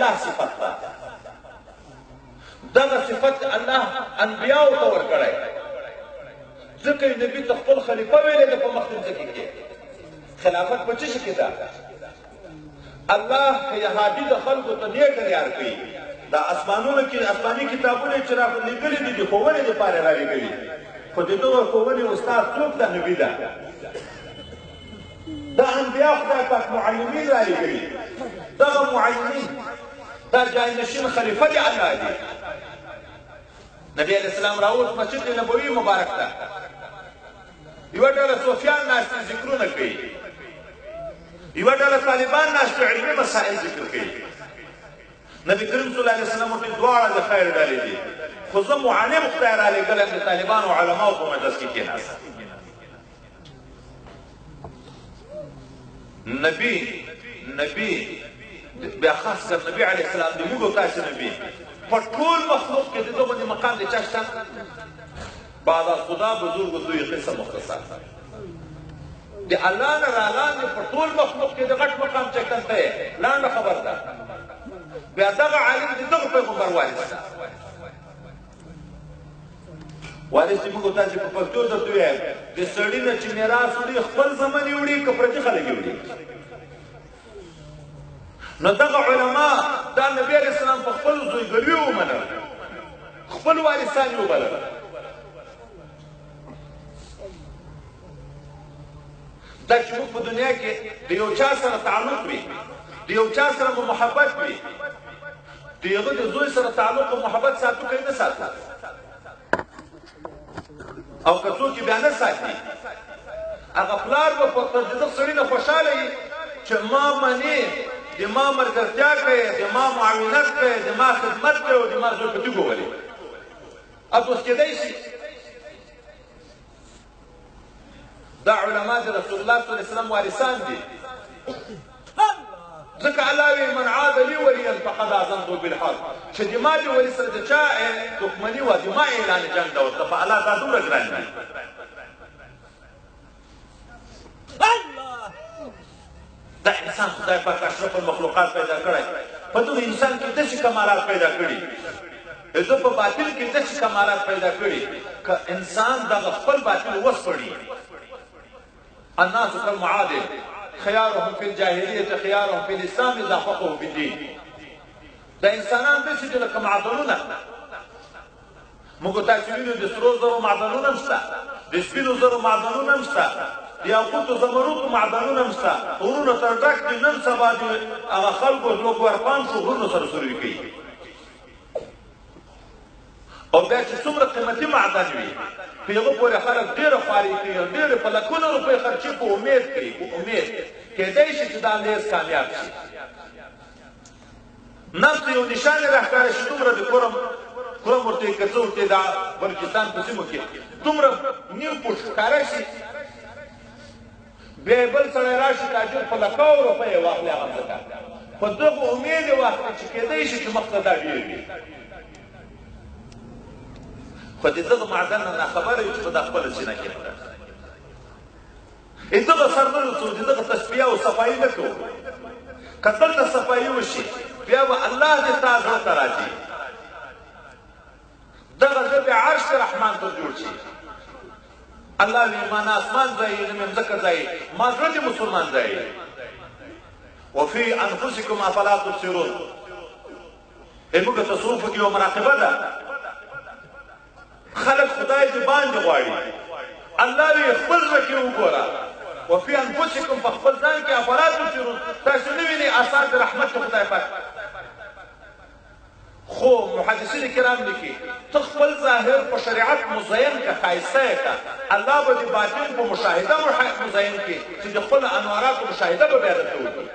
الله صفت ده دغه صفت الله انبیاو ته ورکړی ځکه یې نبي ته خپل خلیفه ویلی ده په مخکې ځکې کې خلافت په څه شي کې ده الله که یهادي د خلکو ته نیک تیار کوي دا اسمانونو کې آسماني کتابونه چې رالیږلي دي د ښوونې دپاره رالیږلي خو د دغه ښوونې استاد څوک ده نبي ده دا انبیا خدای پاک معلمین رالیږلي دغه معلمین دا جانشین خلیفه د الله دي نبی علیہ السلام راووت مسجد نبوي مبارک ته یوه ډله صوفیان ناست ذکرونه کوي یوه ډله طالبان ناست علمي مسائل ذکر کوي نبی کریم صلی الله علیه وسلم ورته دواړه د خیر ډلې دي خو زه معلم خدای رالیږلی یم د طالبانو علماو په مجلس کې کېناست نبی بیا خاص کر نبی علیه السلام د موږ او تاسې نبی په ټول مخلوق کې د ده غوندې مقام د چا شته بعد از خدا بزرگ و دوی قصه مختصر د الله نه رالاندې په ټول مخلوق کې د غټ مقام چې کوم ته لاندې خبر ده بیا دغه عالم د دغه پیغمبر وارث ده وارث چې موږ تاسې په پښتو درته ووایم د سړي نه چې میراث وړي خپل زمن یې وړي که پردي خلک یې وړي نو دغه علما دا نبی علیه السلام په خپل زویګلوي ومنل خپل وارثان یې وبلل دا چې موږ په دنیا کې د یو چا سره تعلق وي د یو چا سره مو محبت وي د هغه د زوی سره تعلق او محبت ساتو که نه ساتو او که څوک یې بیا نه ساتي هغه پلار به په دغه سړي نه خوشحاله وي چې ما منې د ما ملګرتیا کوي د ما معاونت کوي د ما خدمت کوي او د ما زوی په تیږو ولي اب اوس کېدی شي دا علما د رسول الله صلی الله علیه وسلم وارثان دي ځکه الله وی من عاد لي وليا فقد اذنته بالحرب چې د ما د ولي سره د چا دښمني وه د ما اعلان جنګ ده ورته په الله دا دومره ګران دي دا انسان خدای پاک اشرف المخلوقات پیدا کړی په دغه انسان کې داسې کمالات پیدا کړي زه په باطل کې داسې کمالات پیدا کړي که انسان دغه خپل باطل وسپړي الناس كالمعادل خيارهم في الجاهلية خيارهم في الإسلام إذا فقهوا في الدين دا انسانان داسې دي لکه معدنونه موږ تاسې وینو د سرو زرو معدنونه هم شته د سپینو زرو معدنونه هم شته د یاقوتو زمرودو معدنونه هم شته غرونه تر ډک دي نن سبا د هغه خلکو زموږ ورپان شو غرونو سره سروي کوي او بیا چې څومره قیمتي معدن وي په هغه پورې خلک ډېره خواري کوي او ډېرې په لکونو روپۍ خرچي په امید کوي په امید کېدی شي چې دا لیز کامیاب شي نفس یو نشان یې راښکاره شي دومره د کرم ورته یې که څه ورته د بلوچستان په سیمو کې دومره نیم فوټ ښکاره شي بیا یې بل سړی راشي تاجر په لکاو روپۍ یې واخلي هغه ځکه په دغه امید یې واخلي چې کېدی شي چې مخته دا ډېر وي خو د دغه معدن نه ناخبره وي چې په دا خپله سینه کې دغه سر نه رسو د دغه تصفیه او صفایي نه کوو که دلته صفایي وشي بیا به الله دې تا زړه ته راځي دغه زړه بیا عرش رحمان ته جوړ شي الله وی ما نه اسمان ځایي نه مې مځکه ځایي ما زړه دې مسلمان ځایي وفي انفسکم افلا تبصرون موږ تصوف کې یو مراقبه ده خلق خدای دې باندې غواړي الله وی خپل زړه کې وګوره وفي انفسکم په خپل ځان کې افلا تبصرون تاسو نه وینئ اثار د رحمت خدای پاک خو محدثین کرام لیکي ته خپل ظاهر په شریعت مزین که ښایسته یې که الله به د باطن په مشاهده مزین کړي چې د خپلو انواراتو مشاهده به بیا درته وکړي